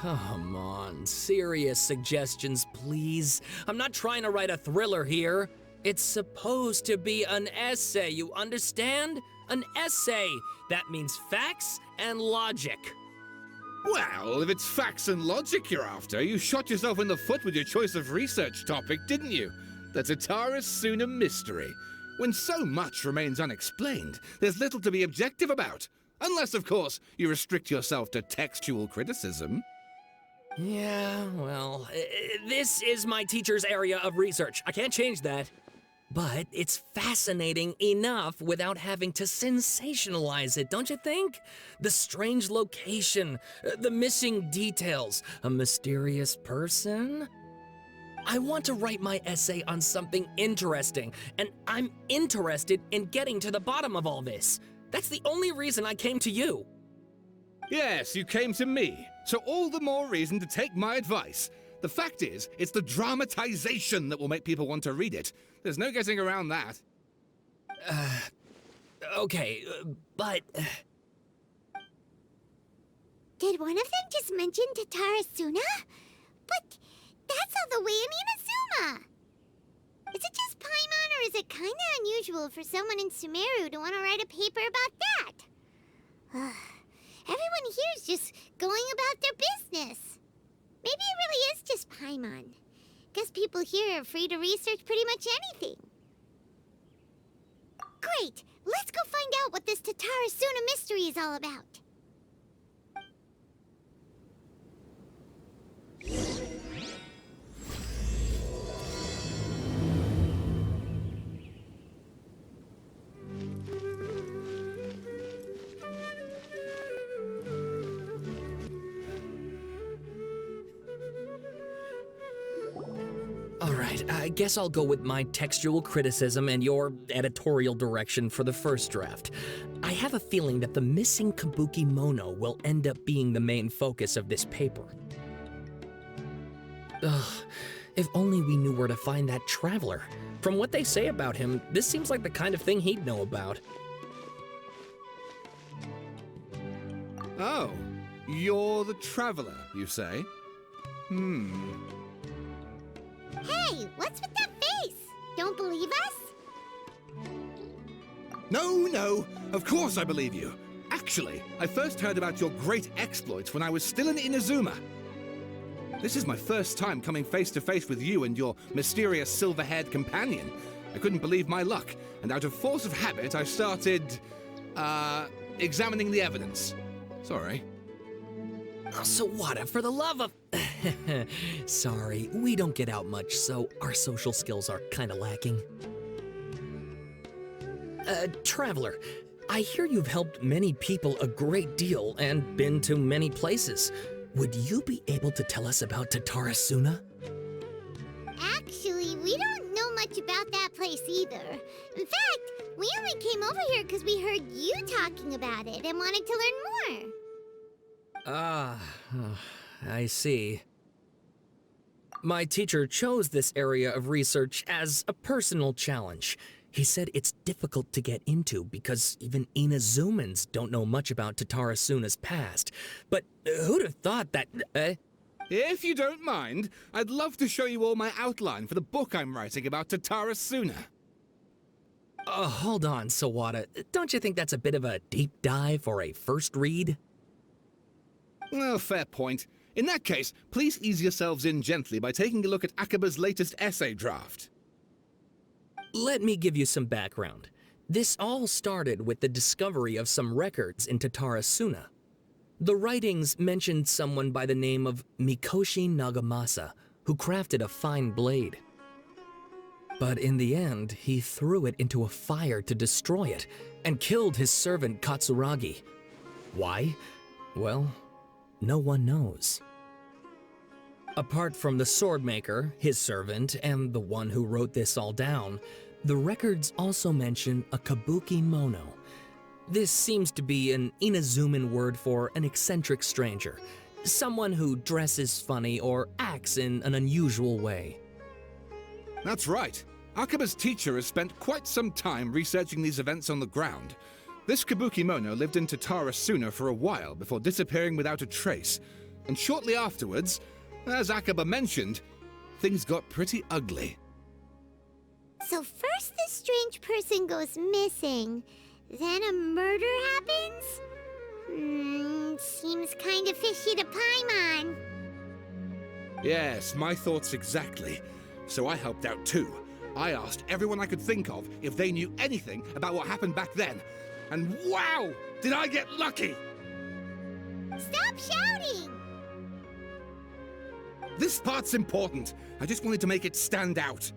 Come on, serious suggestions, please. I'm not trying to write a thriller here. It's supposed to be an essay, you understand? An essay! That means facts and logic. Well, if it's facts and logic you're after, you shot yourself in the foot with your choice of research topic, didn't you? The Tatarasuna mystery. When so much remains unexplained, there's little to be objective about. Unless, of course, you restrict yourself to textual criticism. Yeah, well, this is my teacher's area of research. I can't change that. But it's fascinating enough without having to sensationalize it, don't you think? The strange location, the missing details, a mysterious person. I want to write my essay on something interesting, and I'm interested in getting to the bottom of all this. That's the only reason I came to you. Yes, you came to me, so all the more reason to take my advice. The fact is, it's the dramatization that will make people want to read it. There's no getting around that. Okay, but... Did one of them just mention Tatarasuna? But that's all the way in Inazuma! Is it just Paimon, or is it kinda unusual for someone in Sumeru to want to write a paper about that? Everyone here's just going about their business. Maybe it really is just Paimon. Guess people here are free to research pretty much anything. Great! Let's go find out what this Tatarasuna mystery is all about. Alright, I guess I'll go with my textual criticism and your editorial direction for the first draft. I have a feeling that the missing kabuki mono will end up being the main focus of this paper. Ugh, if only we knew where to find that traveler. From what they say about him, this seems like the kind of thing he'd know about. Oh, you're the traveler, you say? Hey, what's with that face? Don't believe us? No, of course I believe you. Actually, I first heard about your great exploits when I was still in Inazuma. This is my first time coming face to face with you and your mysterious silver-haired companion. I couldn't believe my luck, and out of force of habit, I started, examining the evidence. Sorry. Oh, Sawada, for the love of... Sorry, we don't get out much, so our social skills are kinda lacking. Traveler, I hear you've helped many people a great deal and been to many places. Would you be able to tell us about Tatarasuna? Actually, we don't know much about that place either. In fact, we only came over here because we heard you talking about it and wanted to learn more. I see. My teacher chose this area of research as a personal challenge. He said it's difficult to get into because even Inazumans don't know much about Tatarasuna's past. But who'd have thought that... If you don't mind, I'd love to show you all my outline for the book I'm writing about Tatarasuna. Hold on, Sawada. Don't you think that's a bit of a deep dive for a first read? Well, fair point. In that case, please ease yourselves in gently by taking a look at Akaba's latest essay draft. Let me give you some background. This all started with the discovery of some records in Tatarasuna. The writings mentioned someone by the name of Mikoshi Nagamasa, who crafted a fine blade. But in the end, he threw it into a fire to destroy it, and killed his servant Katsuragi. Why? Well, no one knows. Apart from the swordmaker, his servant, and the one who wrote this all down, the records also mention a kabuki mono. This seems to be an Inazuman word for an eccentric stranger, someone who dresses funny or acts in an unusual way. That's right. Akaba's teacher has spent quite some time researching these events on the ground. This kabuki mono lived in Tatarasuna for a while before disappearing without a trace. And shortly afterwards, as Akaba mentioned, things got pretty ugly. So first this strange person goes missing, then a murder happens? Seems kind of fishy to Paimon. Yes, my thoughts exactly. So I helped out too. I asked everyone I could think of if they knew anything about what happened back then. And wow, did I get lucky! Stop shouting! This part's important. I just wanted to make it stand out.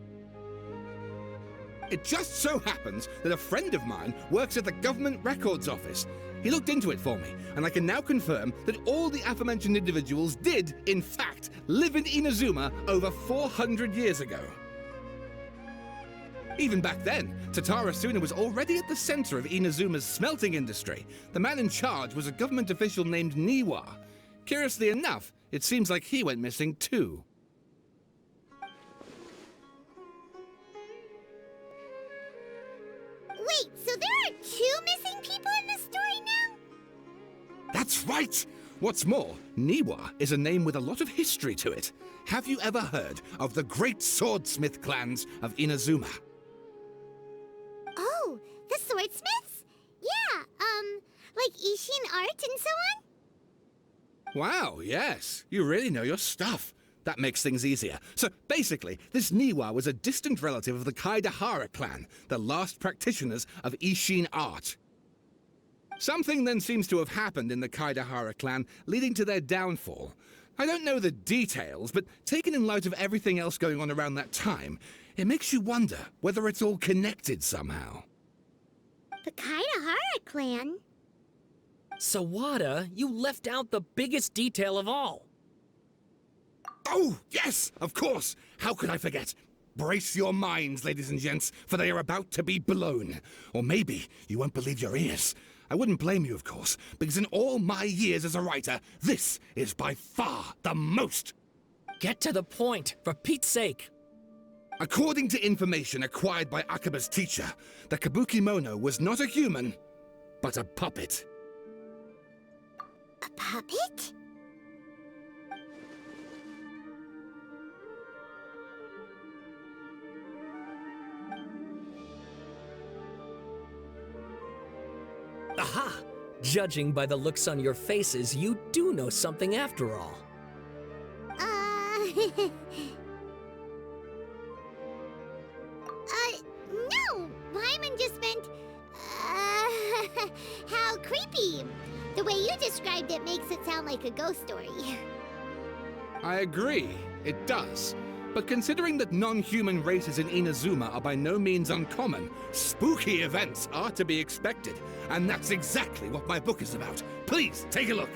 It just so happens that a friend of mine works at the Government Records Office. He looked into it for me, and I can now confirm that all the aforementioned individuals did, in fact, live in Inazuma over 400 years ago. Even back then, Tatarasuna was already at the center of Inazuma's smelting industry. The man in charge was a government official named Niwa. Curiously enough, it seems like he went missing too. Wait, so there are 2 missing people in the story now? That's right! What's more, Niwa is a name with a lot of history to it. Have you ever heard of the great swordsmith clans of Inazuma? Oh, the swordsmiths? Yeah, like Ishin art and so on? Wow, yes. You really know your stuff. That makes things easier. So basically, this Niwa was a distant relative of the Khaenrei'ah clan, the last practitioners of Ishin art. Something then seems to have happened in the Khaenrei'ah clan, leading to their downfall. I don't know the details, but taken in light of everything else going on around that time, it makes you wonder whether it's all connected somehow. The Khaenrei'ah clan? Sawada, you left out the biggest detail of all. Oh, yes, of course. How could I forget? Brace your minds, ladies and gents, for they are about to be blown. Or maybe you won't believe your ears. I wouldn't blame you, of course, because in all my years as a writer, this is by far the most. Get to the point, for Pete's sake. According to information acquired by Akaba's teacher, the Kabukimono was not a human, but a puppet. A puppet? Aha! Judging by the looks on your faces, you do know something after all. No! Paimon just meant, how creepy. The way you described it makes it sound like a ghost story. I agree, it does. But considering that non-human races in Inazuma are by no means uncommon, spooky events are to be expected. And that's exactly what my book is about. Please, take a look.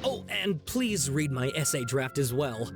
Oh, and please read my essay draft as well.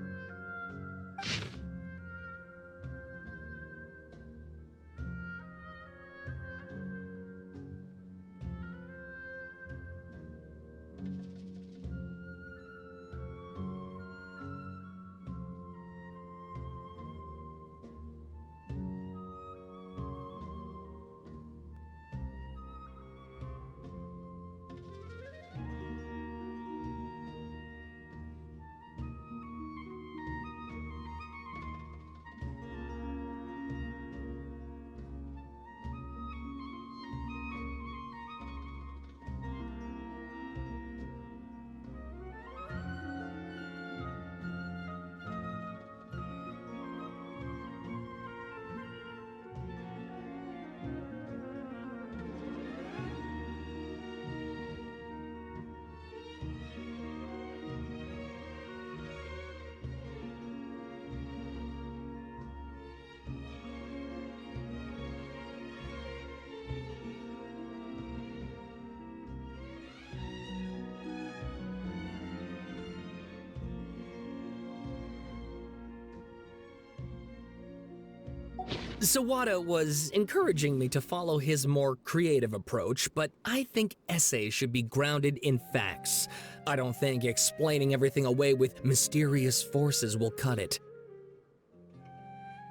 Sawada was encouraging me to follow his more creative approach, but I think essays should be grounded in facts. I don't think explaining everything away with mysterious forces will cut it.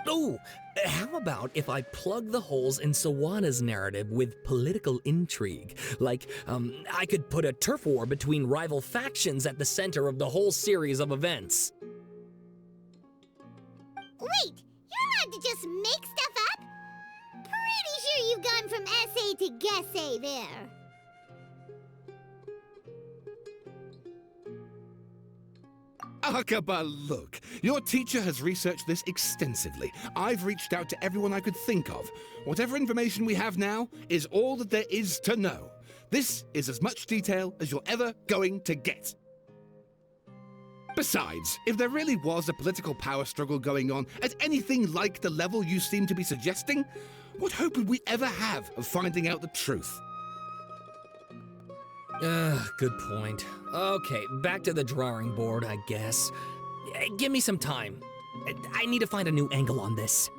Oh, how about if I plug the holes in Sawada's narrative with political intrigue? Like, I could put a turf war between rival factions at the center of the whole series of events. Wait, you're allowed to just make stuff up? Pretty sure you've gone from essay to guessay there. Akaba, look. Your teacher has researched this extensively. I've reached out to everyone I could think of. Whatever information we have now is all that there is to know. This is as much detail as you're ever going to get. Besides, if there really was a political power struggle going on at anything like the level you seem to be suggesting, what hope would we ever have of finding out the truth? Good point. Okay, back to the drawing board, I guess. Give me some time. I need to find a new angle on this.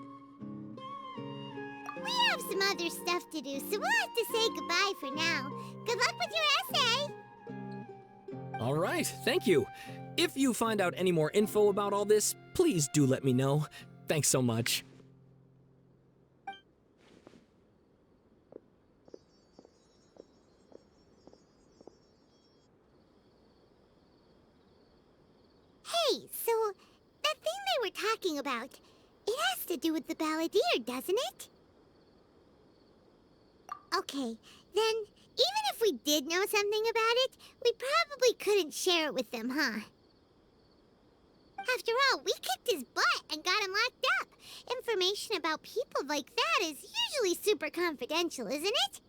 We have some other stuff to do, so we'll have to say goodbye for now. Good luck with your essay! All right, thank you. If you find out any more info about all this, please do let me know. Thanks so much. Hey, so that thing they were talking about, it has to do with the Balladeer, doesn't it? Okay, then even if we did know something about it, we probably couldn't share it with them, huh? After all, we kicked his butt and got him locked up. Information about people like that is usually super confidential, isn't it?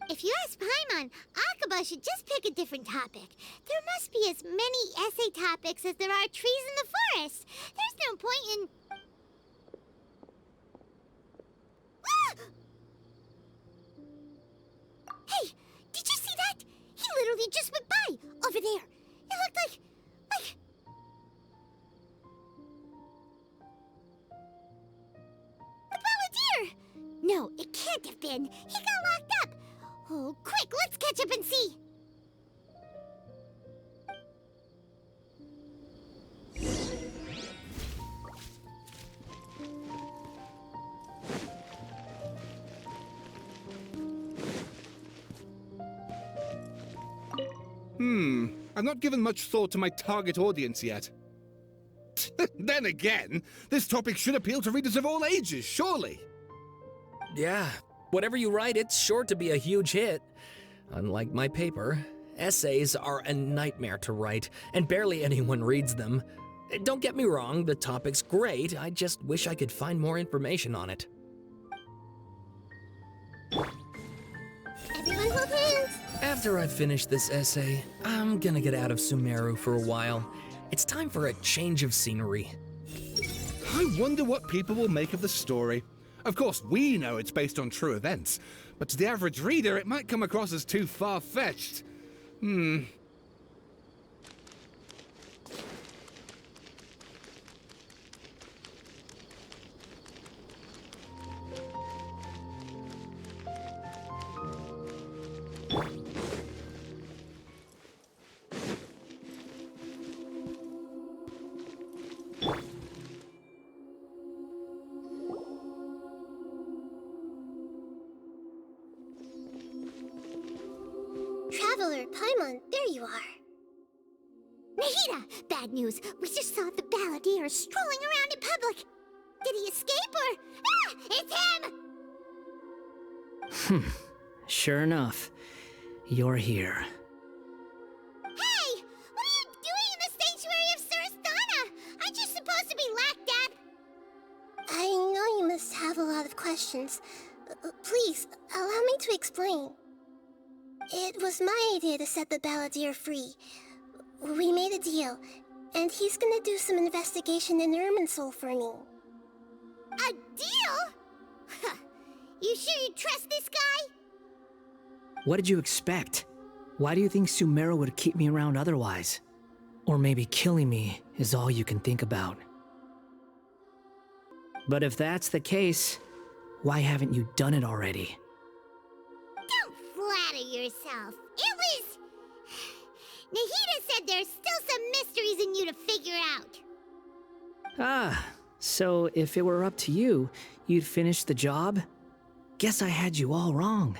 If you ask Paimon, Akaba should just pick a different topic. There must be as many essay topics as there are trees in the forest. There's no point in... Hey, did you see that? He literally just went by, over there. It looked like... The Balladeer! No, it can't have been. He got locked up. Oh, quick, let's catch up and see. I've not given much thought to my target audience yet. Then again, this topic should appeal to readers of all ages, surely. Yeah, whatever you write, it's sure to be a huge hit. Unlike my paper, essays are a nightmare to write, and barely anyone reads them. Don't get me wrong, the topic's great, I just wish I could find more information on it. Everyone hold hands. After I finish this essay, I'm gonna get out of Sumeru for a while. It's time for a change of scenery. I wonder what people will make of the story. Of course, we know it's based on true events, but to the average reader, it might come across as too far-fetched. Traveler, Paimon, there you are. Nahida! Bad news. We just saw the Balladeer strolling around in public. Did he escape or... Ah! It's him! Sure enough, you're here. Hey! What are you doing in the Sanctuary of Surasthana? Aren't you supposed to be locked up? I know you must have a lot of questions. Please, allow me to explain. It was my idea to set the Balladeer free. We made a deal, and he's gonna do some investigation in Irminsul for me. A deal? Huh. You sure you trust this guy? What did you expect? Why do you think Sumeru would keep me around otherwise? Or maybe killing me is all you can think about. But if that's the case, why haven't you done it already? Don't flatter yourself. It was... Nahida said there's still some mysteries in you to figure out. Ah, so if it were up to you, you'd finish the job? Guess I had you all wrong.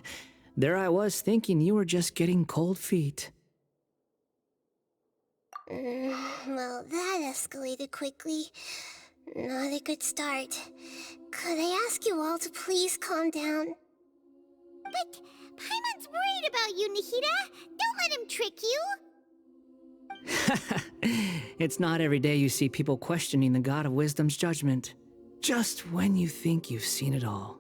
There I was thinking you were just getting cold feet. Well, that escalated quickly. Not a good start. Could I ask you all to please calm down? But Paimon's worried about you, Nahida. Don't let him trick you. It's not every day you see people questioning the God of Wisdom's judgment. Just when you think you've seen it all.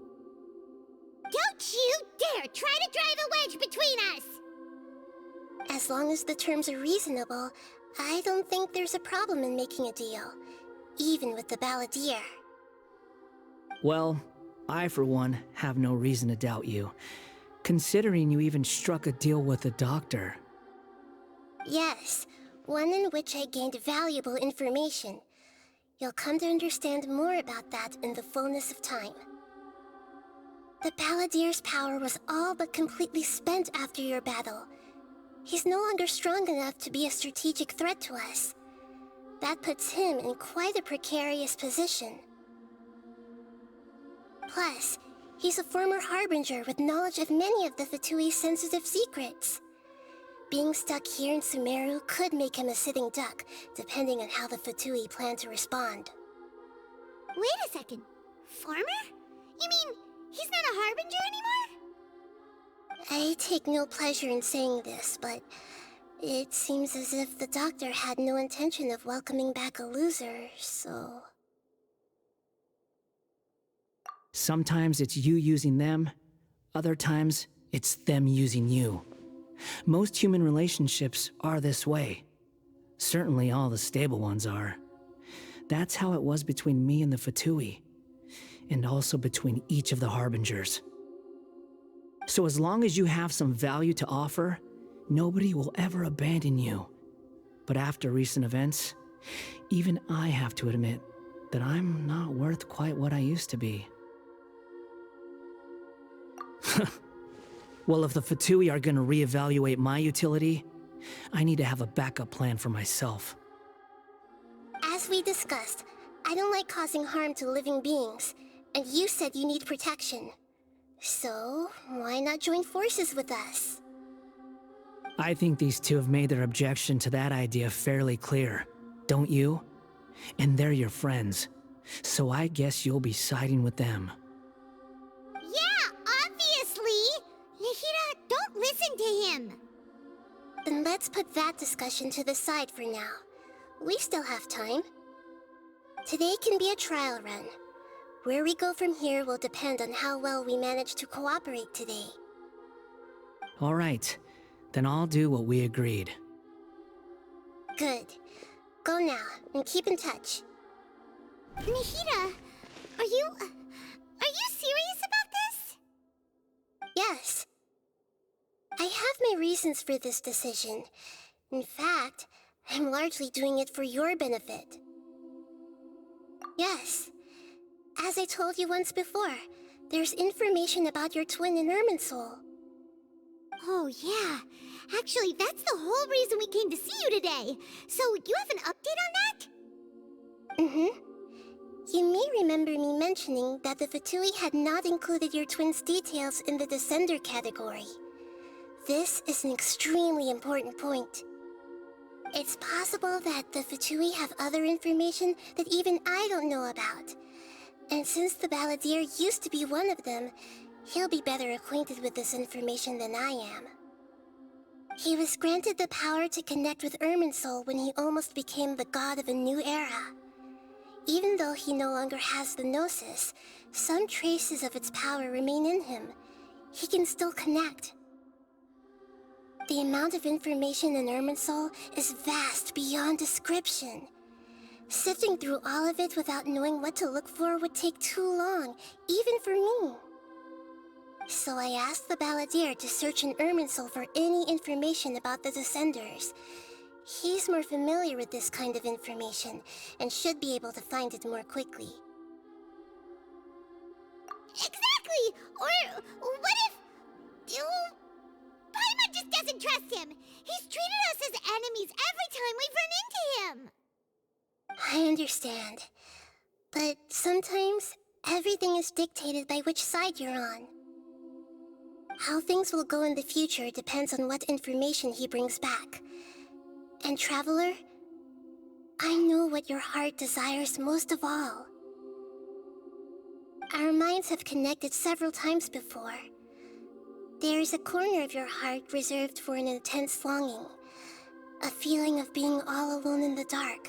Don't you dare try to drive a wedge between us! As long as the terms are reasonable, I don't think there's a problem in making a deal. Even with the Balladeer. Well, I for one have no reason to doubt you, considering you even struck a deal with the doctor. Yes, one in which I gained valuable information. You'll come to understand more about that in the fullness of time. The Balladeer's power was all but completely spent after your battle. He's no longer strong enough to be a strategic threat to us. That puts him in quite a precarious position. Plus, he's a former Harbinger with knowledge of many of the Fatui's sensitive secrets. Being stuck here in Sumeru could make him a sitting duck, depending on how the Fatui plan to respond. Wait a second. Former? You mean he's not a Harbinger anymore? I take no pleasure in saying this, but it seems as if the doctor had no intention of welcoming back a loser, so... Sometimes it's you using them, other times it's them using you. Most human relationships are this way. Certainly all the stable ones are. That's how it was between me and the Fatui, and also between each of the Harbingers. So as long as you have some value to offer, nobody will ever abandon you. But after recent events, even I have to admit that I'm not worth quite what I used to be. Well, if the Fatui are gonna reevaluate my utility, I need to have a backup plan for myself. As we discussed, I don't like causing harm to living beings, and you said you need protection. So, why not join forces with us? I think these two have made their objection to that idea fairly clear, don't you? And they're your friends, so I guess you'll be siding with them. Yeah, obviously! Nahida, don't listen to him! Then let's put that discussion to the side for now. We still have time. Today can be a trial run. Where we go from here will depend on how well we manage to cooperate today. All right, then I'll do what we agreed. Good. Go now, and keep in touch. Nahida, are you serious about this? Yes. I have my reasons for this decision. In fact, I'm largely doing it for your benefit. Yes. As I told you once before, there's information about your twin in Irminsul. Oh yeah, actually that's the whole reason we came to see you today. So you have an update on that? Mm-hmm. You may remember me mentioning that the Fatui had not included your twin's details in the Descender category. This is an extremely important point. It's possible that the Fatui have other information that even I don't know about. And since the Balladeer used to be one of them, he'll be better acquainted with this information than I am. He was granted the power to connect with Irminsul when he almost became the god of a new era. Even though he no longer has the Gnosis, some traces of its power remain in him. He can still connect. The amount of information in Irminsul is vast beyond description. Sifting through all of it without knowing what to look for would take too long, even for me. So I asked the Balladeer to search in Irminsul for any information about the Descenders. He's more familiar with this kind of information, and should be able to find it more quickly. can trust him. He's treated us as enemies every time we've run into him. I understand. But sometimes, everything is dictated by which side you're on. How things will go in the future depends on what information he brings back. And Traveler, I know what your heart desires most of all. Our minds have connected several times before. There is a corner of your heart reserved for an intense longing. A feeling of being all alone in the dark,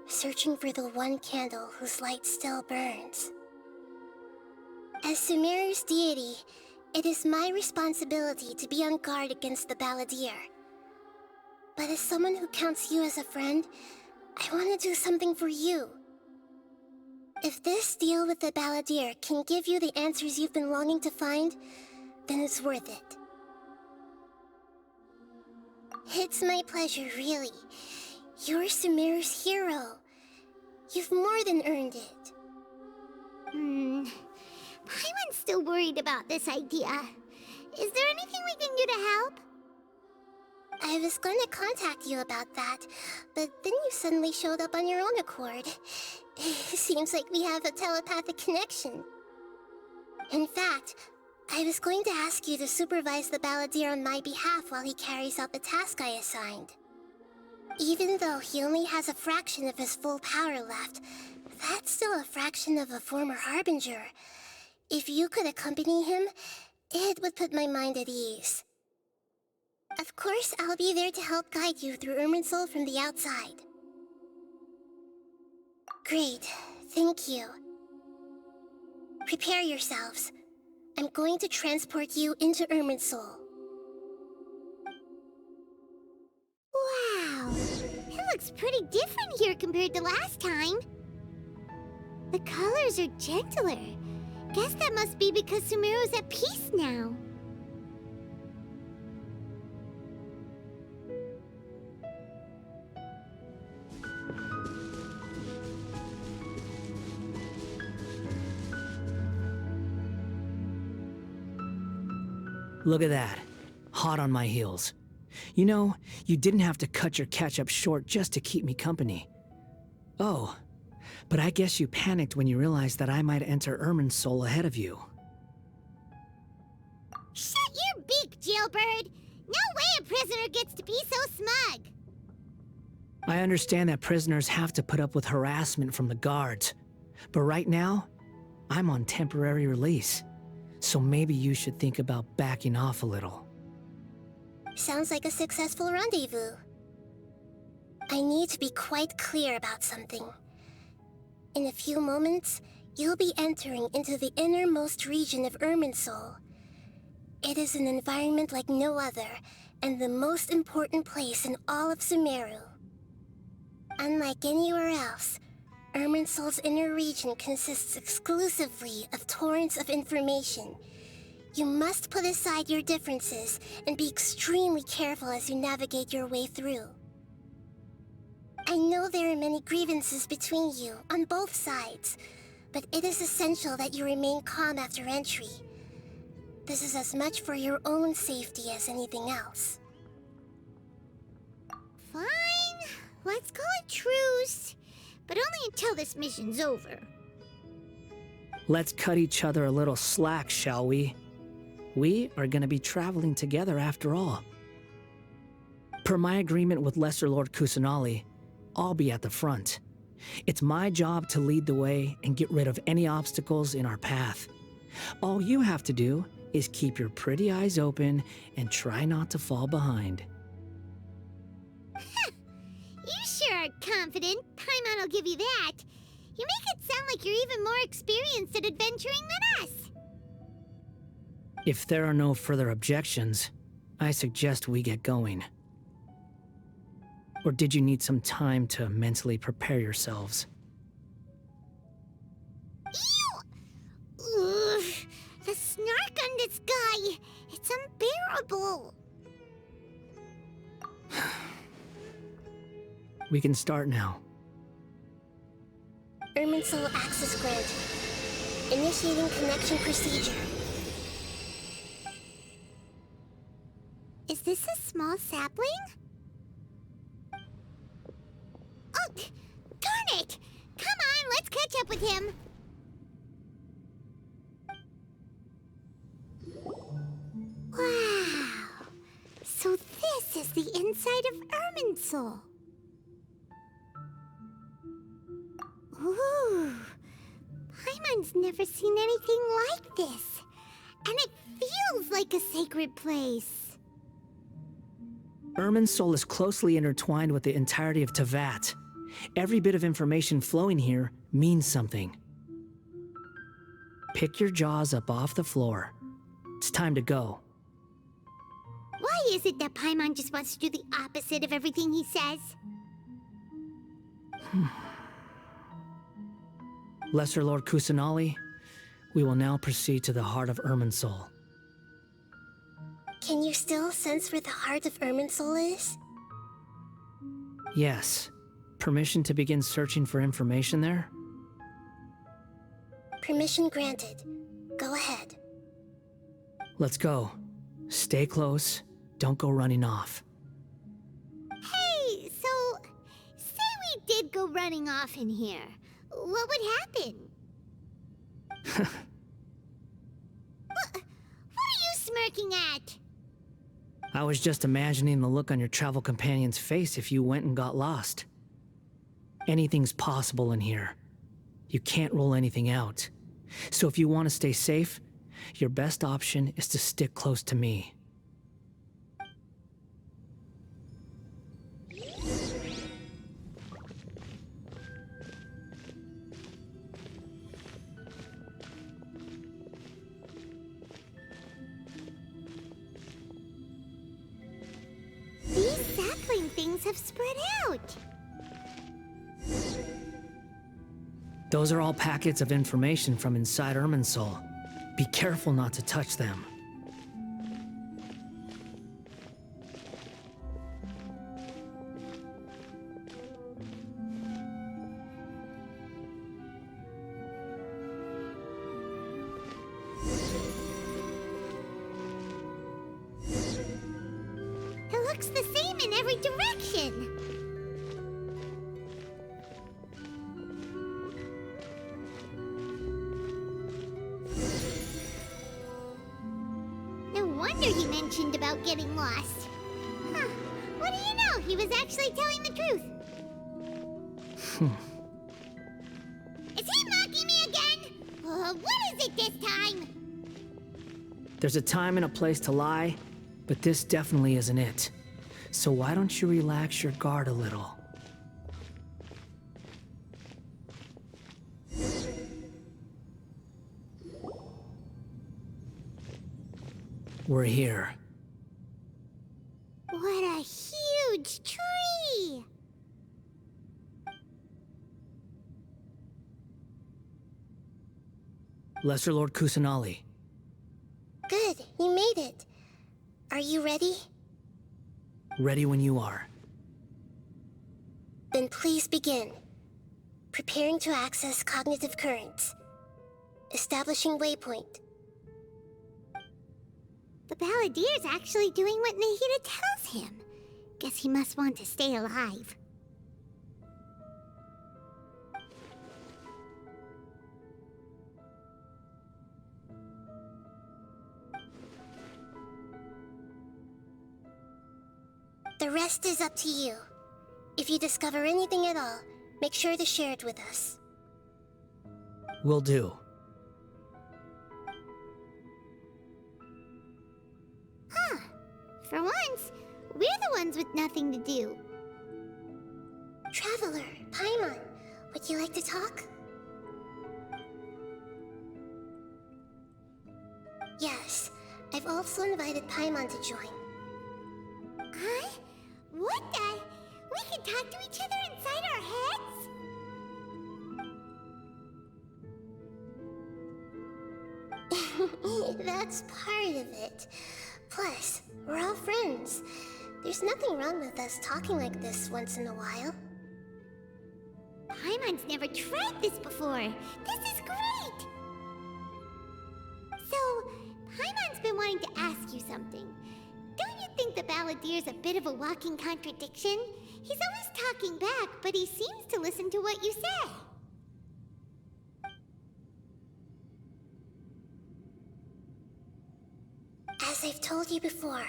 searching for the one candle whose light still burns. As Sumeru's deity, it is my responsibility to be on guard against the Balladeer. But as someone who counts you as a friend, I want to do something for you. If this deal with the Balladeer can give you the answers you've been longing to find, then it's worth it. It's my pleasure, really. You're Sumeru's hero. You've more than earned it. Paimon's still worried about this idea. Is there anything we can do to help? I was going to contact you about that, but then you suddenly showed up on your own accord. Seems like we have a telepathic connection. In fact, I was going to ask you to supervise the Balladeer on my behalf while he carries out the task I assigned. Even though he only has a fraction of his full power left, that's still a fraction of a former Harbinger. If you could accompany him, it would put my mind at ease. Of course, I'll be there to help guide you through Irminsul from the outside. Great, thank you. Prepare yourselves. I'm going to transport you into Irminsul. Wow, it looks pretty different here compared to last time. The colors are gentler. Guess that must be because Sumeru's at peace now. Look at that. Hot on my heels. You know, you didn't have to cut your catch-up short just to keep me company. Oh, but I guess you panicked when you realized that I might enter Irminsul ahead of you. Shut your beak, jailbird! No way a prisoner gets to be so smug! I understand that prisoners have to put up with harassment from the guards, but right now, I'm on temporary release. So maybe you should think about backing off a little. Sounds like a successful rendezvous. I need to be quite clear about something. In a few moments, you'll be entering into the innermost region of Irminsul. It is an environment like no other, and the most important place in all of Sumeru. Unlike anywhere else, Irminsul's inner region consists exclusively of torrents of information. You must put aside your differences and be extremely careful as you navigate your way through. I know there are many grievances between you, on both sides, but it is essential that you remain calm after entry. This is as much for your own safety as anything else. Fine, let's call it truce. But only until this mission's over. Let's cut each other a little slack, shall we? We are going to be traveling together after all. Per my agreement with Lesser Lord Kusanali, I'll be at the front. It's my job to lead the way and get rid of any obstacles in our path. All you have to do is keep your pretty eyes open and try not to fall behind. You sure are confident. Paimon will give you that. You make it sound like you're even more experienced at adventuring than us. If there are no further objections, I suggest we get going. Or did you need some time to mentally prepare yourselves? Ew! Ugh, the snark on this guy. It's unbearable. We can start now. Irminsul access granted. Initiating connection procedure. Is this a small sapling? Oh, darn it! Come on, let's catch up with him! Wow! So this is the inside of Irminsul. Ooh! Paimon's never seen anything like this. And it feels like a sacred place. Irminsul is closely intertwined with the entirety of Teyvat. Every bit of information flowing here means something. Pick your jaws up off the floor. It's time to go. Why is it that Paimon just wants to do the opposite of everything he says? Lesser Lord Kusanali, we will now proceed to the heart of Irminsul. Can you still sense where the heart of Irminsul is? Yes. Permission to begin searching for information there? Permission granted. Go ahead. Let's go. Stay close. Don't go running off. Hey, so... say we did go running off in here. What would happen? What are you smirking at? I was just imagining the look on your travel companion's face if you went and got lost. Anything's possible in here. You can't rule anything out. So if you want to stay safe, your best option is to stick close to me. These sapling things have spread out. Those are all packets of information from inside Irminsul. Be careful not to touch them. It looks the same in every direction. No wonder he mentioned about getting lost. Huh. What do you know? He was actually telling the truth. Is he mocking me again? What is it this time? There's a time and a place to lie, but this definitely isn't it. So why don't you relax your guard a little? We're here. What a huge tree! Lesser Lord Kusanali. Good, you made it. Are you ready? Ready when you are. Then please begin. Preparing to access cognitive currents. Establishing waypoint. The Balladier's actually doing what Nahida tells him. Guess he must want to stay alive. The rest is up to you. If you discover anything at all, make sure to share it with us. Will do. Huh. For once, we're the ones with nothing to do. Traveler, Paimon, would you like to talk? Yes, I've also invited Paimon to join. Huh? What the? We can talk to each other inside our heads? That's part of it. Plus, we're all friends. There's nothing wrong with us talking like this once in a while. Paimon's never tried this before. This is great! So, Paimon's been wanting to ask you something. Don't you think the Balladeer's a bit of a walking contradiction. He's always talking back, but he seems to listen to what you say. As I've told you before,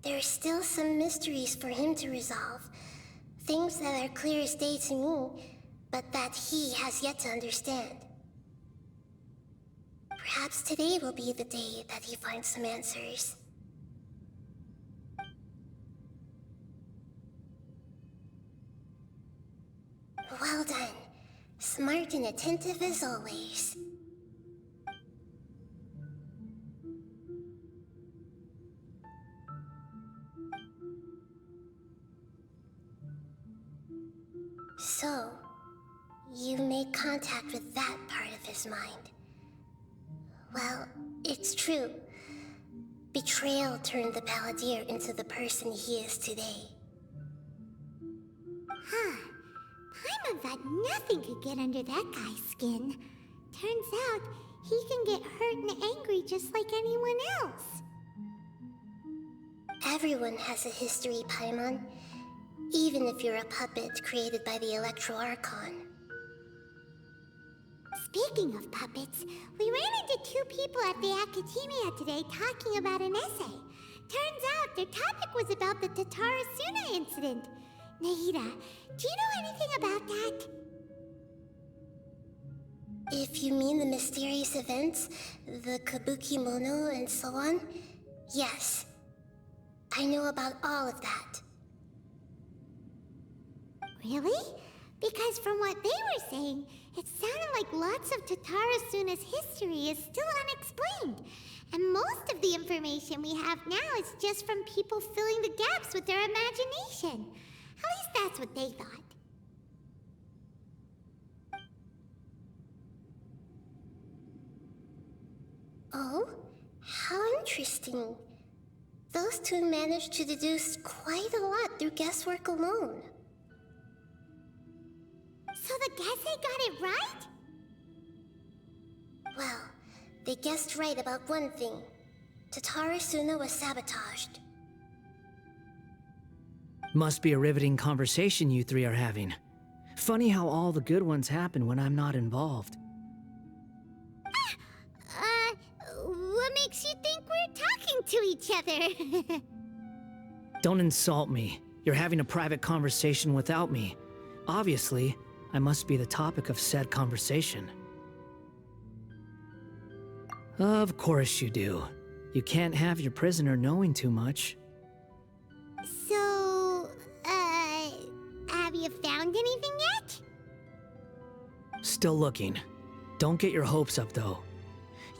there are still some mysteries for him to resolve. Things that are clear as day to me, but that he has yet to understand. Perhaps today will be the day that he finds some answers. Well done. Smart and attentive as always. So, you made contact with that part of his mind. Well, it's true. Betrayal turned the Balladeer into the person he is today. Huh. Paimon thought nothing could get under that guy's skin. Turns out, he can get hurt and angry just like anyone else. Everyone has a history, Paimon. Even if you're a puppet created by the Electro Archon. Speaking of puppets, we ran into two people at the Academia today talking about an essay. Turns out their topic was about the Tatarasuna incident. Nahida, do you know anything about that? If you mean the mysterious events, the Kabuki Mono and so on, yes. I know about all of that. Really? Because from what they were saying, it sounded like lots of Tatarasuna's history is still unexplained. And most of the information we have now is just from people filling the gaps with their imagination. At least that's what they thought. Oh? How interesting. Those two managed to deduce quite a lot through guesswork alone. So the Gase got it right? Well, they guessed right about one thing. Tatarasuna was sabotaged. Must be a riveting conversation you three are having. Funny how all the good ones happen when I'm not involved. What makes you think we're talking to each other? Don't insult me. You're having a private conversation without me. Obviously, I must be the topic of said conversation. Of course you do. You can't have your prisoner knowing too much. So, have you found anything yet? Still looking. Don't get your hopes up, though.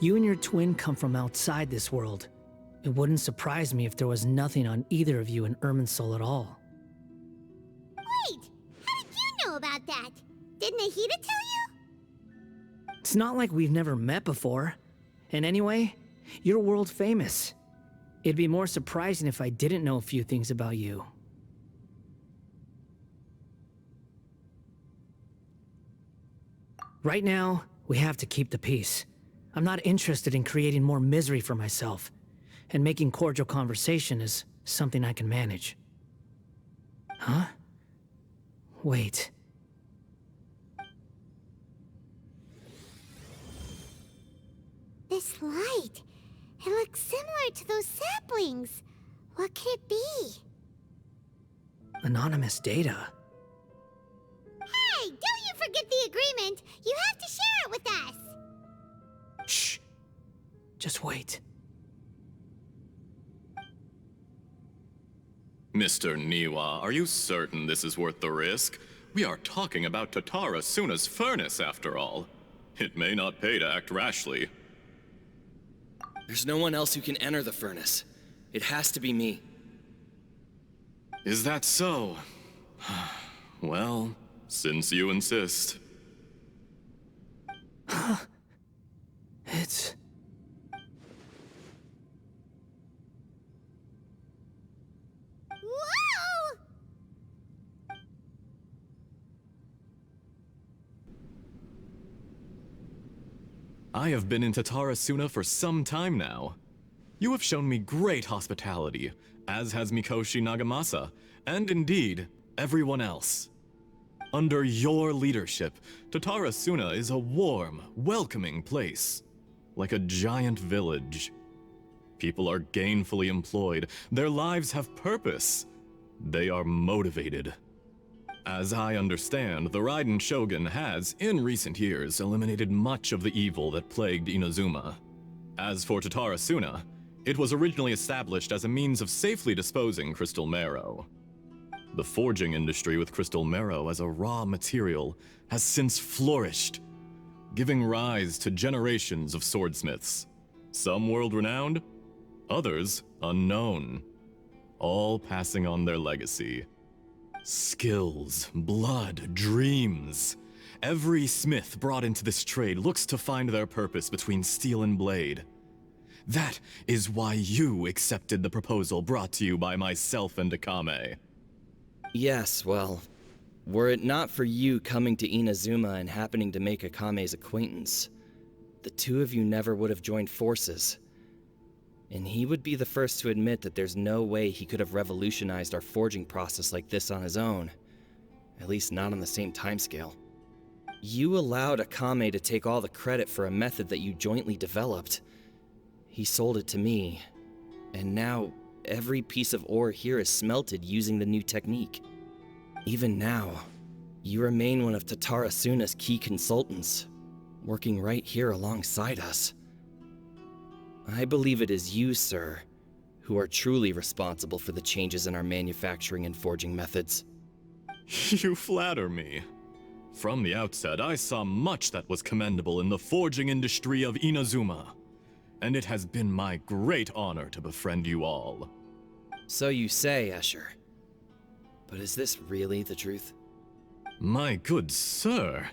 You and your twin come from outside this world. It wouldn't surprise me if there was nothing on either of you in Irminsul at all. Wait! How did you know about that? Did Nahida tell you? It's not like we've never met before. And anyway, you're world famous. It'd be more surprising if I didn't know a few things about you. Right now, we have to keep the peace. I'm not interested in creating more misery for myself, and making cordial conversation is something I can manage. Huh? Wait. This light. It looks similar to those saplings. What could it be? Anonymous data. Hey, don't you forget the agreement! You have to share it with us! Shh. Just wait. Mr. Niwa, are you certain this is worth the risk? We are talking about Tatarasuna's furnace, after all. It may not pay to act rashly. There's no one else who can enter the furnace. It has to be me. Is that so? Well, since you insist. It's... Whoa! I have been in Tatarasuna for some time now. You have shown me great hospitality, as has Mikoshi Nagamasa, and indeed, everyone else. Under your leadership, Tatarasuna is a warm, welcoming place, like a giant village. People are gainfully employed, their lives have purpose, they are motivated. As I understand, the Raiden Shogun has, in recent years, eliminated much of the evil that plagued Inazuma. As for Tatarasuna, it was originally established as a means of safely disposing crystal marrow. The forging industry with crystal marrow as a raw material has since flourished, giving rise to generations of swordsmiths. Some world-renowned, others unknown, all passing on their legacy. Skills, blood, dreams. Every smith brought into this trade looks to find their purpose between steel and blade. That is why you accepted the proposal brought to you by myself and Akame. Yes, well, were it not for you coming to Inazuma and happening to make Akame's acquaintance, the two of you never would have joined forces. And he would be the first to admit that there's no way he could have revolutionized our forging process like this on his own. At least not on the same timescale. You allowed Akame to take all the credit for a method that you jointly developed. He sold it to me, and now every piece of ore here is smelted using the new technique. Even now, you remain one of Tatarasuna's key consultants, working right here alongside us. I believe it is you, sir, who are truly responsible for the changes in our manufacturing and forging methods. You flatter me. From the outset, I saw much that was commendable in the forging industry of Inazuma, and it has been my great honor to befriend you all. So you say, Escher. But is this really the truth? My good sir,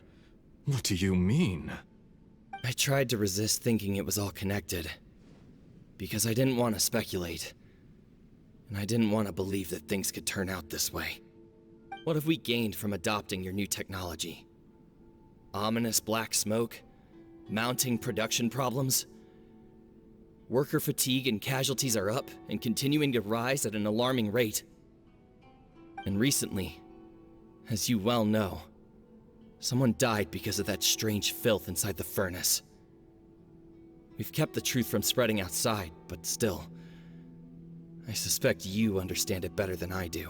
what do you mean? I tried to resist thinking it was all connected, because I didn't want to speculate, and I didn't want to believe that things could turn out this way. What have we gained from adopting your new technology? Ominous black smoke? Mounting production problems? Worker fatigue and casualties are up and continuing to rise at an alarming rate. And recently, as you well know, someone died because of that strange filth inside the furnace. We've kept the truth from spreading outside, but still, I suspect you understand it better than I do.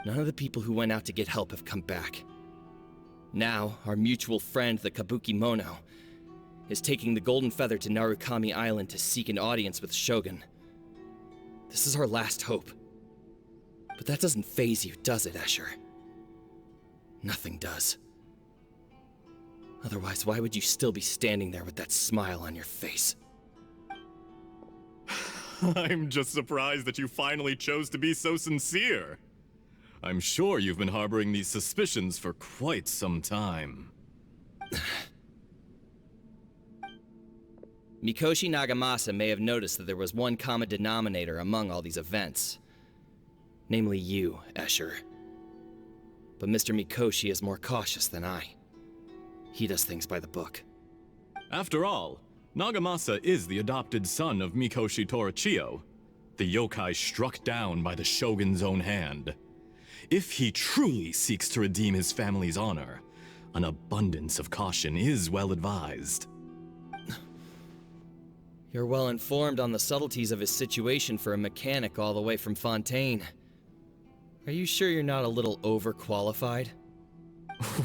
None of the people who went out to get help have come back. Now, our mutual friend, the Kabuki Mono, is taking the Golden Feather to Narukami Island to seek an audience with Shogun. This is our last hope. But that doesn't faze you, does it, Escher? Nothing does. Otherwise, why would you still be standing there with that smile on your face? I'm just surprised that you finally chose to be so sincere. I'm sure you've been harboring these suspicions for quite some time. Mikoshi Nagamasa may have noticed that there was one common denominator among all these events. Namely you, Escher. But Mr. Mikoshi is more cautious than I. He does things by the book. After all, Nagamasa is the adopted son of Mikoshi Torachiyo, the yokai struck down by the Shogun's own hand. If he truly seeks to redeem his family's honor, an abundance of caution is well advised. You're well informed on the subtleties of his situation for a mechanic all the way from Fontaine. Are you sure you're not a little overqualified?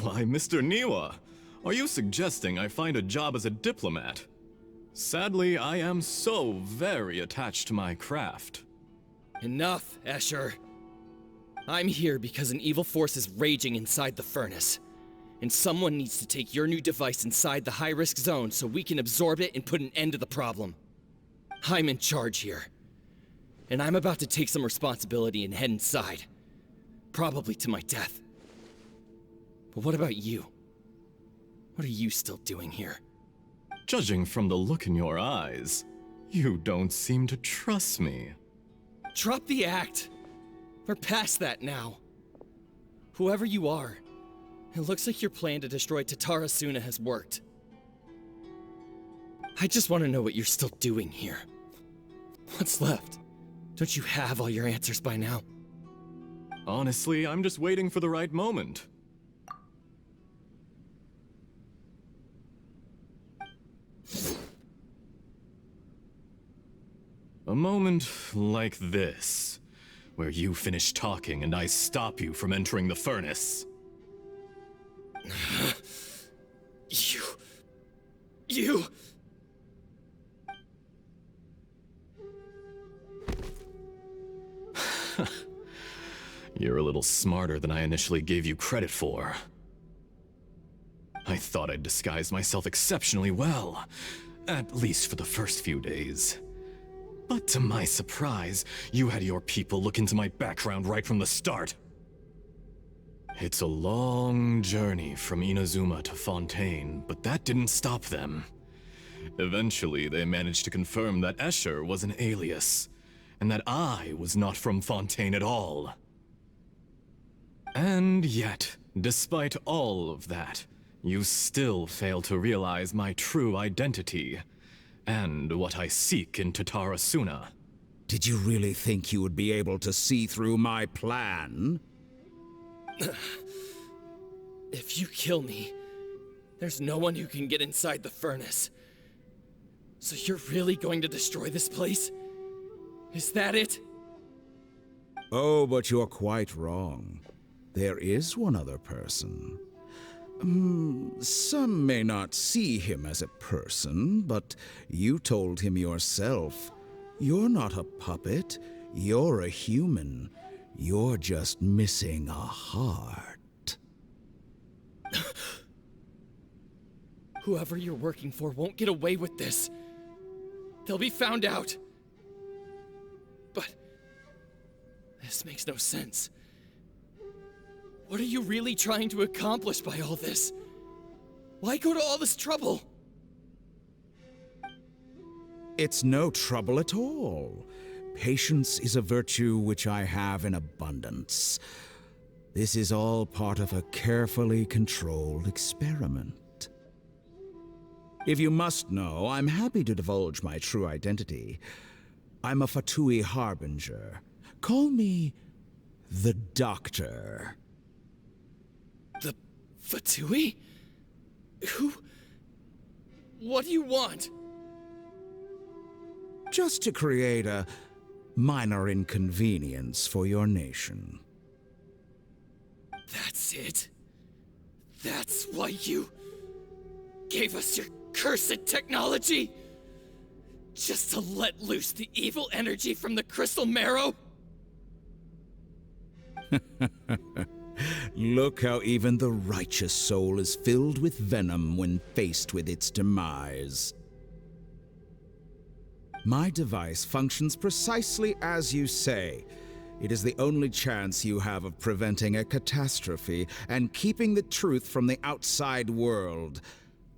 Why, Mr. Niwa, are you suggesting I find a job as a diplomat? Sadly, I am so very attached to my craft. Enough, Escher. I'm here because an evil force is raging inside the furnace. And someone needs to take your new device inside the high-risk zone so we can absorb it and put an end to the problem. I'm in charge here. And I'm about to take some responsibility and head inside. Probably to my death. But what about you? What are you still doing here? Judging from the look in your eyes, you don't seem to trust me. Drop the act! We're past that now. Whoever you are, it looks like your plan to destroy Tatarasuna has worked. I just want to know what you're still doing here. What's left? Don't you have all your answers by now? Honestly, I'm just waiting for the right moment. A moment like this, where you finish talking and I stop you from entering the furnace. You... You're a little smarter than I initially gave you credit for. I thought I'd disguised myself exceptionally well, at least for the first few days. But to my surprise, you had your people look into my background right from the start. It's a long journey from Inazuma to Fontaine, but that didn't stop them. Eventually, they managed to confirm that Escher was an alias, and that I was not from Fontaine at all. And yet, despite all of that, you still fail to realize my true identity, and what I seek in Tatarasuna. Did you really think you would be able to see through my plan? If you kill me, there's no one who can get inside the furnace. So you're really going to destroy this place? Is that it? Oh, but you're quite wrong. There is one other person. Some may not see him as a person, but you told him yourself. You're not a puppet. You're a human. You're just missing a heart. Whoever you're working for won't get away with this. They'll be found out. But this makes no sense. What are you really trying to accomplish by all this? Why go to all this trouble? It's no trouble at all. Patience is a virtue which I have in abundance. This is all part of a carefully controlled experiment. If you must know, I'm happy to divulge my true identity. I'm a Fatui harbinger. Call me the Doctor. The Fatui? Who? What do you want? Just to create a minor inconvenience for your nation. That's it? That's why you gave us your cursed technology? Just to let loose the evil energy from the crystal marrow? Look how even the righteous soul is filled with venom when faced with its demise. My device functions precisely as you say. It is the only chance you have of preventing a catastrophe and keeping the truth from the outside world.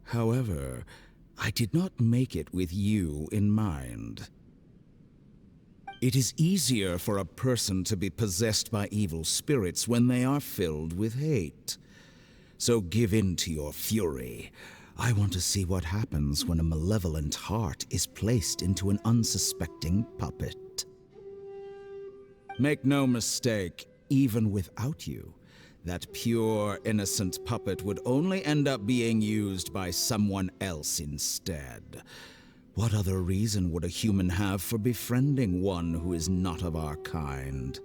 However, I did not make it with you in mind. It is easier for a person to be possessed by evil spirits when they are filled with hate. So give in to your fury. I want to see what happens when a malevolent heart is placed into an unsuspecting puppet. Make no mistake, even without you, that pure, innocent puppet would only end up being used by someone else instead. What other reason would a human have for befriending one who is not of our kind?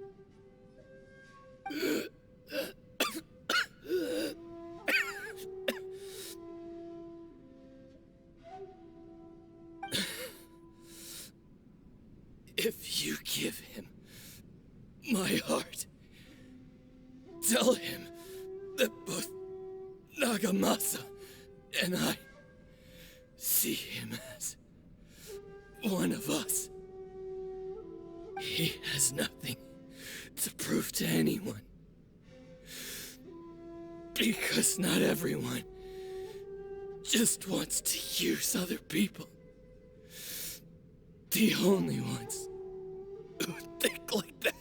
If you give him my heart, tell him that both Nagamasa and I see him as one of us. He has nothing to prove to anyone. Because not everyone just wants to use other people. The only ones who think like that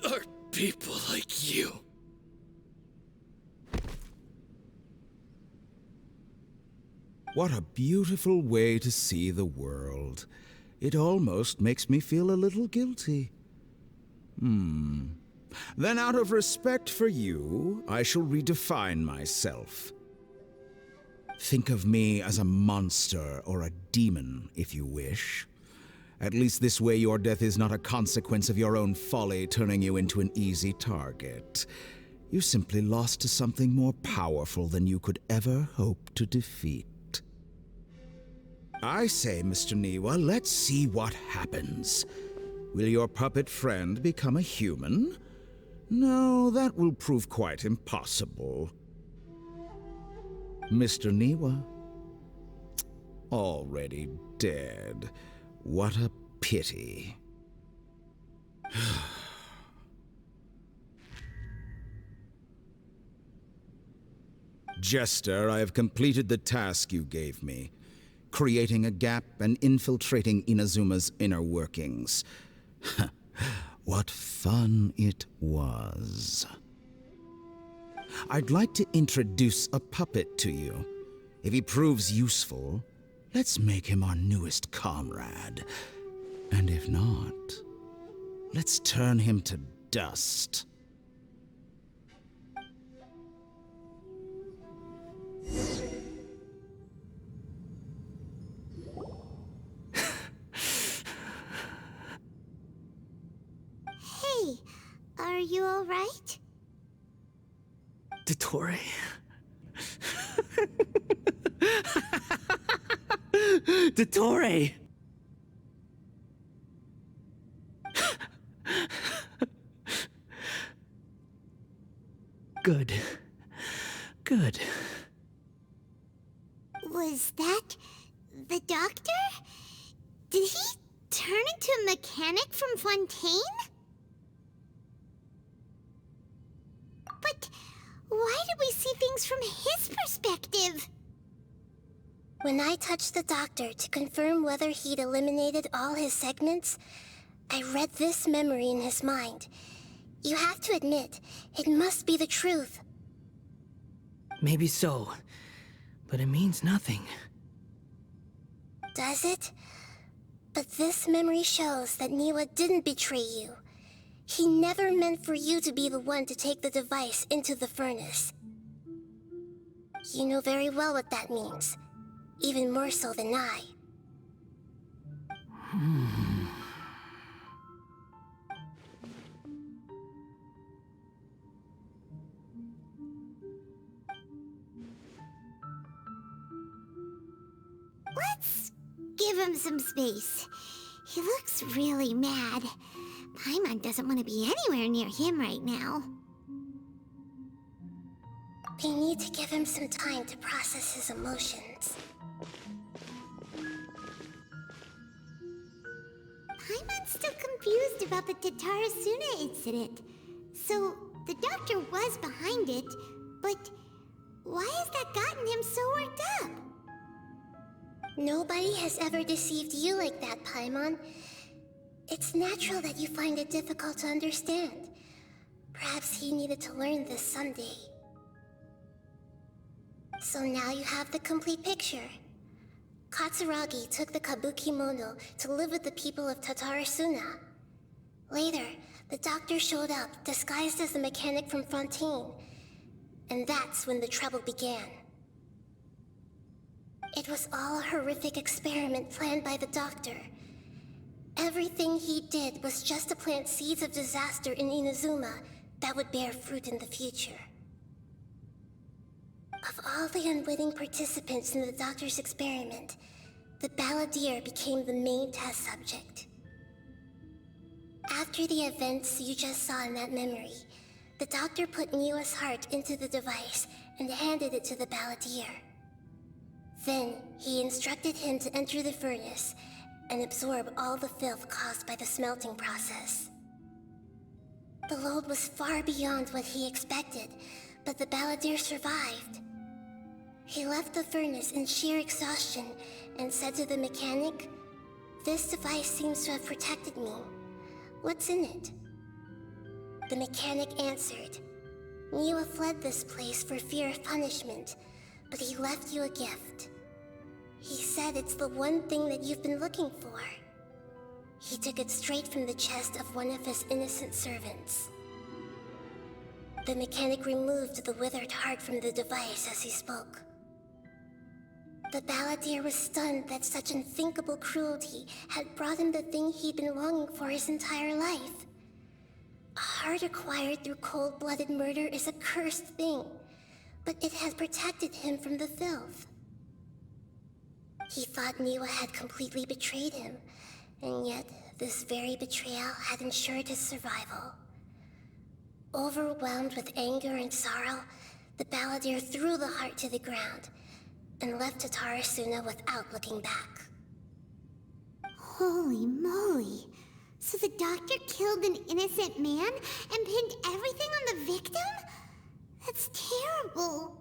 are people like you. What a beautiful way to see the world. It almost makes me feel a little guilty. Then out of respect for you, I shall redefine myself. Think of me as a monster or a demon, if you wish. At least this way your death is not a consequence of your own folly turning you into an easy target. You simply lost to something more powerful than you could ever hope to defeat. I say, Mr. Niwa, let's see what happens. Will your puppet friend become a human? No, that will prove quite impossible. Mr. Niwa? Already dead. What a pity. Jester, I have completed the task you gave me. Creating a gap and infiltrating Inazuma's inner workings. What fun it was. I'd like to introduce a puppet to you. If he proves useful, let's make him our newest comrade. And if not, let's turn him to dust. Hey, are you all right? Dottore? Dottore! Good. Good. Was that the doctor? Did he turn into a mechanic from Fontaine? But why did we see things from his perspective? When I touched the doctor to confirm whether he'd eliminated all his segments, I read this memory in his mind. You have to admit, it must be the truth. Maybe so, but it means nothing. Does it? But this memory shows that Niwa didn't betray you. He never meant for you to be the one to take the device into the furnace. You know very well what that means. Even more so than I. Let's give him some space. He looks really mad. Paimon doesn't want to be anywhere near him right now. We need to give him some time to process his emotions. Paimon's still confused about the Tatarasuna incident. So, the doctor was behind it, but why has that gotten him so worked up? Nobody has ever deceived you like that, Paimon. It's natural that you find it difficult to understand. Perhaps he needed to learn this someday. So now you have the complete picture. Katsuragi took the Kabukimono to live with the people of Tatarasuna. Later, the doctor showed up, disguised as the mechanic from Fontaine. And that's when the trouble began. It was all a horrific experiment planned by the doctor. Everything he did was just to plant seeds of disaster in Inazuma that would bear fruit in the future. Of all the unwitting participants in the doctor's experiment, the Balladeer became the main test subject. After the events you just saw in that memory, the doctor put Niwa's heart into the device and handed it to the Balladeer. Then, he instructed him to enter the furnace and absorb all the filth caused by the smelting process. The load was far beyond what he expected, but the Balladeer survived. He left the furnace in sheer exhaustion and said to the mechanic, "This device seems to have protected me. What's in it?" The mechanic answered, "Niwa fled this place for fear of punishment, but he left you a gift. He said it's the one thing that you've been looking for." He took it straight from the chest of one of his innocent servants. The mechanic removed the withered heart from the device as he spoke. The Balladeer was stunned that such unthinkable cruelty had brought him the thing he'd been longing for his entire life. A heart acquired through cold-blooded murder is a cursed thing, but it had protected him from the filth. He thought Niwa had completely betrayed him, and yet this very betrayal had ensured his survival. Overwhelmed with anger and sorrow, the Balladeer threw the heart to the ground and left Tatarasuna without looking back. Holy moly. So the doctor killed an innocent man and pinned everything on the victim? That's terrible.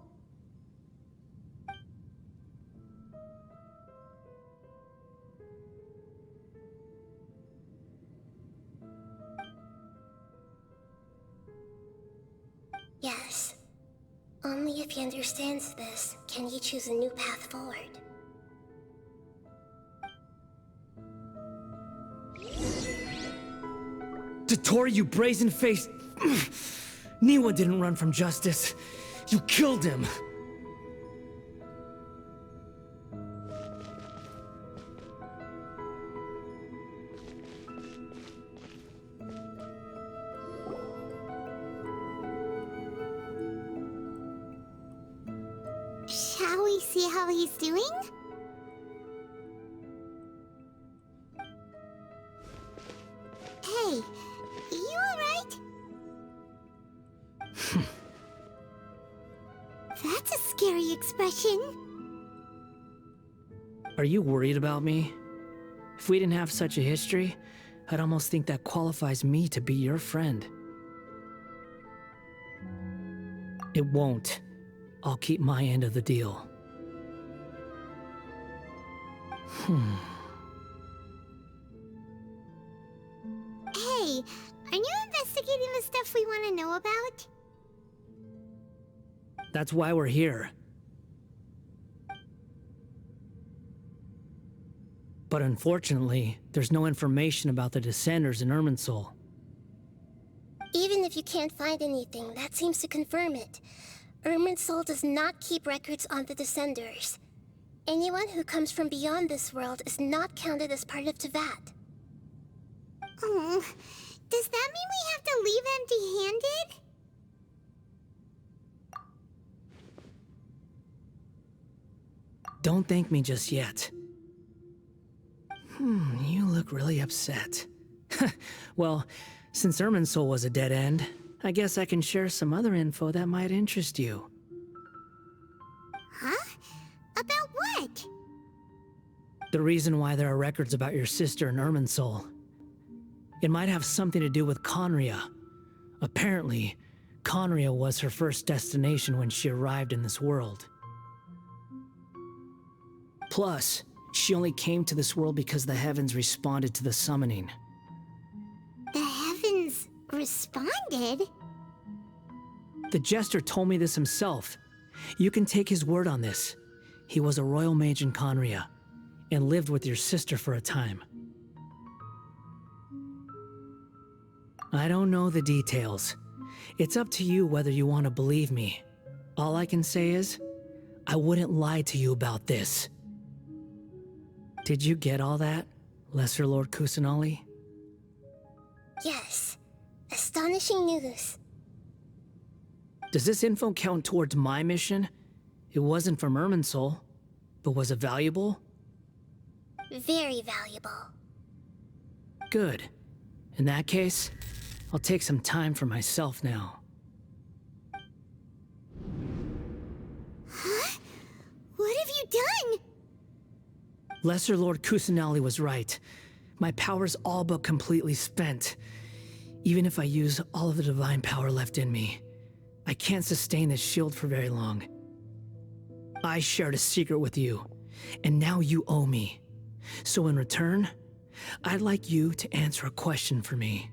Yes. Only if he understands this can he choose a new path forward. Dottore, you brazen-faced... Niwa didn't run from justice. You killed him. Shall we see how he's doing? Hey, you alright? That's a scary expression. Are you worried about me? If we didn't have such a history, I'd almost think that qualifies me to be your friend. It won't. I'll keep my end of the deal. Hey, are you investigating the stuff we want to know about? That's why we're here. But unfortunately, there's no information about the Descenders in Irminsul. Even if you can't find anything, that seems to confirm it. Irminsul does not keep records on the Descenders. Anyone who comes from beyond this world is not counted as part of Teyvat. Oh, does that mean we have to leave empty-handed? Don't thank me just yet. You look really upset. Well, since Irminsul was a dead end, I guess I can share some other info that might interest you. Huh? About what? The reason why there are records about your sister in Irminsul. It might have something to do with Khaenrei'ah. Apparently, Khaenrei'ah was her first destination when she arrived in this world. Plus, she only came to this world because the heavens responded to the summoning. The heavens responded? The Jester told me this himself. You can take his word on this. He was a royal mage in Khaenrei'ah, and lived with your sister for a time. I don't know the details. It's up to you whether you want to believe me. All I can say is, I wouldn't lie to you about this. Did you get all that, Lesser Lord Kusanali? Yes. Astonishing news. Does this info count towards my mission? It wasn't from Irminsul, but was it valuable? Very valuable. Good. In that case, I'll take some time for myself now. Huh? What have you done? Lesser Lord Kusanali was right. My power's all but completely spent. Even if I use all of the divine power left in me, I can't sustain this shield for very long. I shared a secret with you, and now you owe me. So in return, I'd like you to answer a question for me.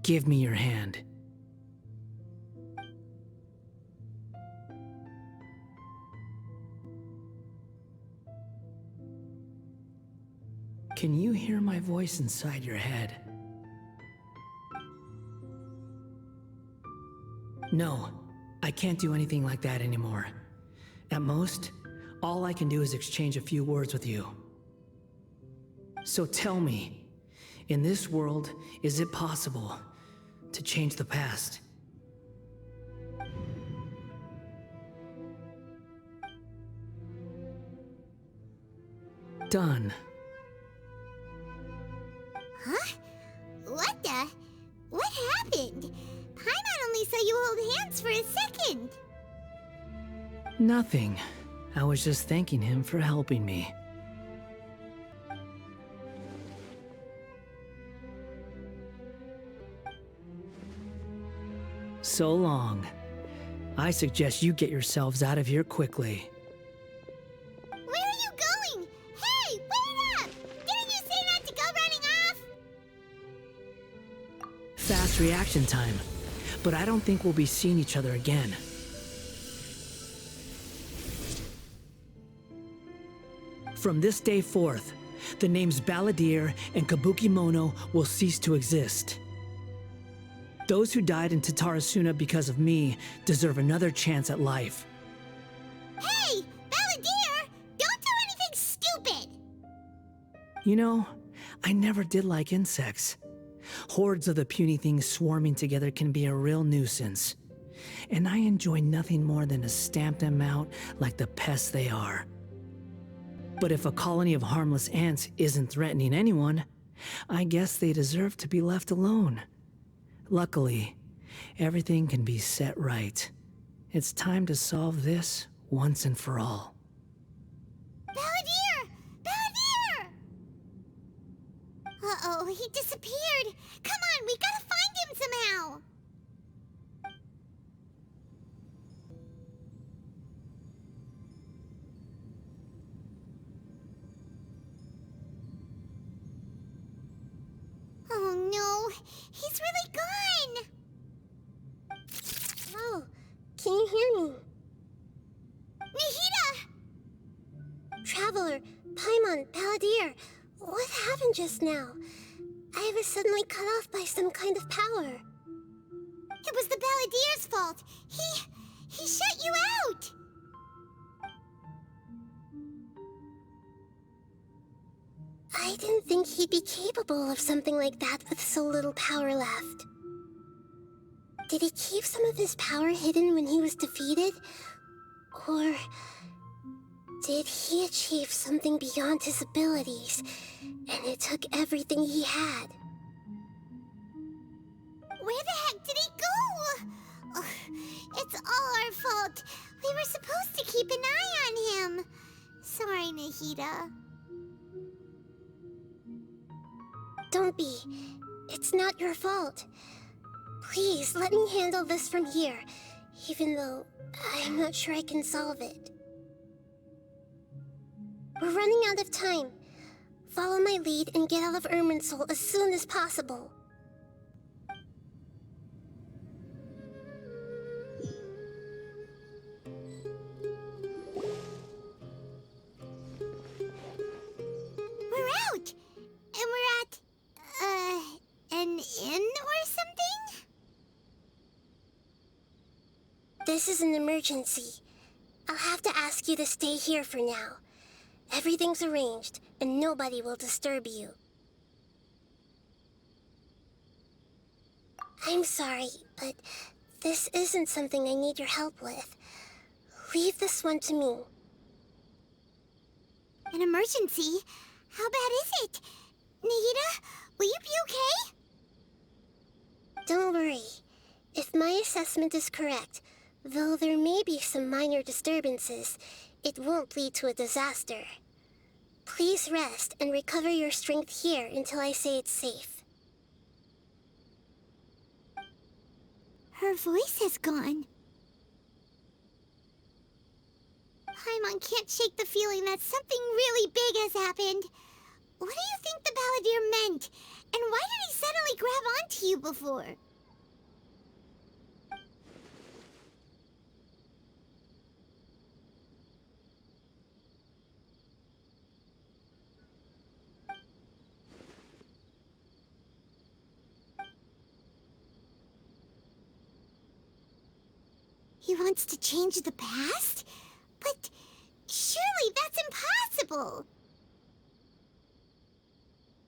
Give me your hand. Can you hear my voice inside your head? No, I can't do anything like that anymore. At most, all I can do is exchange a few words with you. So tell me, in this world, is it possible to change the past? Done. Huh? What the? What happened? Paimon only saw you hold hands for a second. Nothing. I was just thanking him for helping me. So long. I suggest you get yourselves out of here quickly. Where are you going? Hey, wait up! Didn't you say not to go running off? Fast reaction time. But I don't think we'll be seeing each other again. From this day forth, the names Balladeer and Kabukimono will cease to exist. Those who died in Tatarasuna because of me deserve another chance at life. Hey, Balladeer! Don't do anything stupid! You know, I never did like insects. Hordes of the puny things swarming together can be a real nuisance. And I enjoy nothing more than to stamp them out like the pests they are. But if a colony of harmless ants isn't threatening anyone, I guess they deserve to be left alone. Luckily, everything can be set right. It's time to solve this once and for all. Balladeer! Balladeer! Uh-oh, he disappeared. Come on, we gotta find him somehow. Oh no, he's really gone! Oh, can you hear me? Nahida! Traveler, Paimon, Balladeer, what happened just now? I was suddenly cut off by some kind of power. It was the Balladeer's fault. He shut you out! I didn't think he'd be capable of something like that with so little power left. Did he keep some of his power hidden when he was defeated? Or did he achieve something beyond his abilities, and it took everything he had? Where the heck did he go? Ugh, it's all our fault. We were supposed to keep an eye on him. Sorry, Nahida. Don't be. It's not your fault. Please, let me handle this from here, even though I'm not sure I can solve it. We're running out of time. Follow my lead and get out of Irminsul as soon as possible. We're out! And we're at, an inn or something? This is an emergency. I'll have to ask you to stay here for now. Everything's arranged, and nobody will disturb you. I'm sorry, but this isn't something I need your help with. Leave this one to me. An emergency? How bad is it? Nahida, will you be okay? Don't worry. If my assessment is correct, though there may be some minor disturbances, it won't lead to a disaster. Please rest and recover your strength here until I say it's safe. Her voice has gone. Paimon can't shake the feeling that something really big has happened. What do you think the Balladeer meant? And why did he suddenly grab onto you before? He wants to change the past? But surely that's impossible!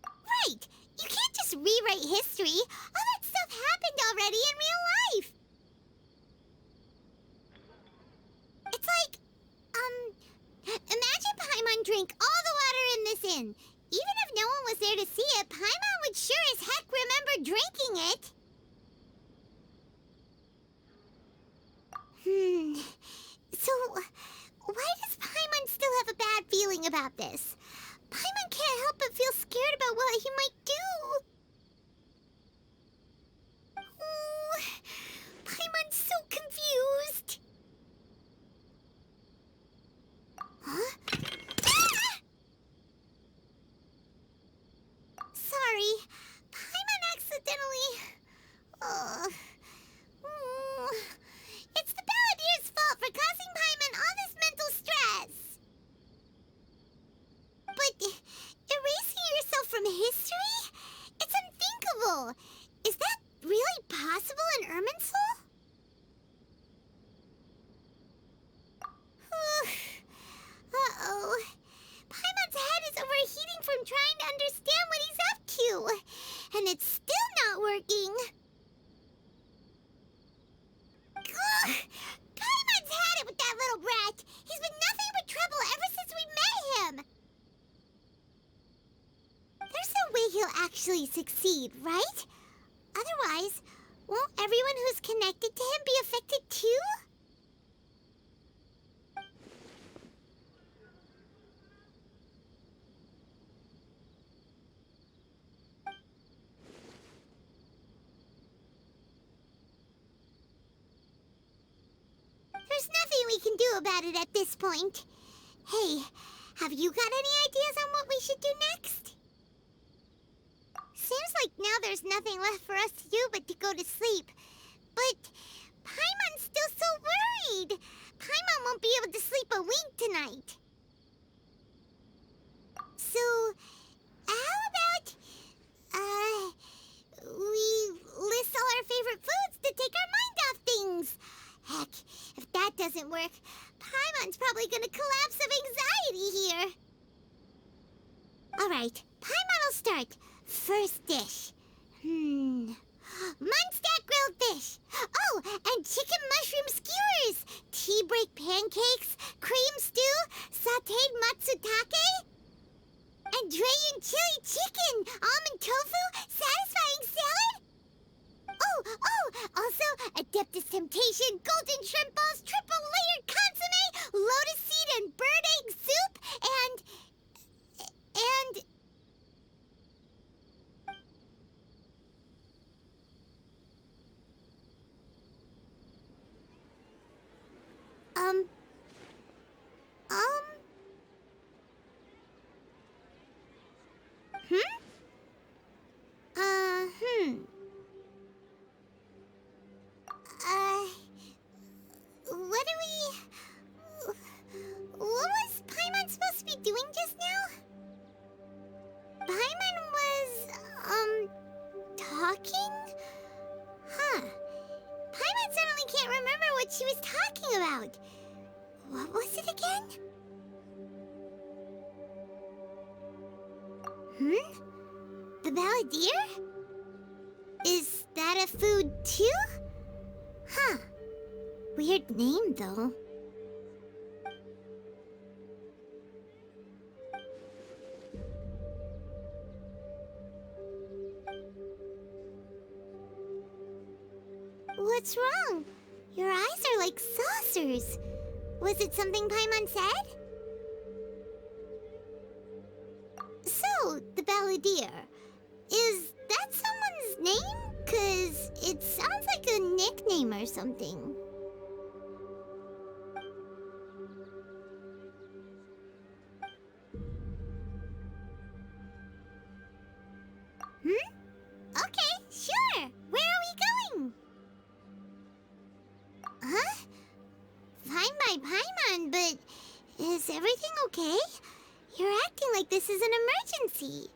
Right! You can't just rewrite history! All that stuff happened already in real life! It's like, imagine Paimon drank all the water in this inn. Even if no one was there to see it, Paimon would sure as heck remember drinking it. So, why does Paimon still have a bad feeling about this? Paimon can't help but feel scared about what he might do. Oh, Paimon's so confused. Huh? Ah! Sorry, Paimon accidentally... It's the Balladeer's fault for causing Paimon all this mental stress. But erasing yourself from history? It's unthinkable. Is that really possible in Irminsul? Uh-oh. Paimon's head is overheating from trying to understand what he's up to. And it's still not working. Ugh! Paimon's had it with that little brat. He's been nothing but trouble ever since we met him. There's no way he'll actually succeed, right? Otherwise, won't everyone who's connected to him be affected too? There's nothing we can do about it at this point. Hey, have you got any ideas on what we should do next? Seems like now there's nothing left for us to do but to go to sleep. But Paimon's still so worried. Paimon won't be able to sleep a wink tonight. So, how about, we list all our favorite foods to take our mind off things? Heck, if that doesn't work, Paimon's probably gonna collapse of anxiety here. Alright, Paimon will start. First dish. Munstack grilled fish. Oh, and chicken mushroom skewers. Tea break pancakes. Cream stew. Sauteed matsutake. And Dragon chili chicken. Almond tofu. Satisfying salad. Oh, also Adeptus Temptation, golden shrimp balls, triple layered consomme, lotus seed and bird egg soup, and... What was Paimon supposed to be doing just now? Paimon was, talking? Huh. Paimon suddenly can't remember what she was talking about. What was it again? The Balladeer? Is that a food too? Huh. Weird name, though. What's wrong? Your eyes are like saucers. Was it something Paimon said? So, the Balladeer. Is that someone's name? 'Cause it sounds like a nickname or something. Okay, sure. Where are we going? Huh? Fine by Paimon, but is everything okay? You're acting like this is an emergency.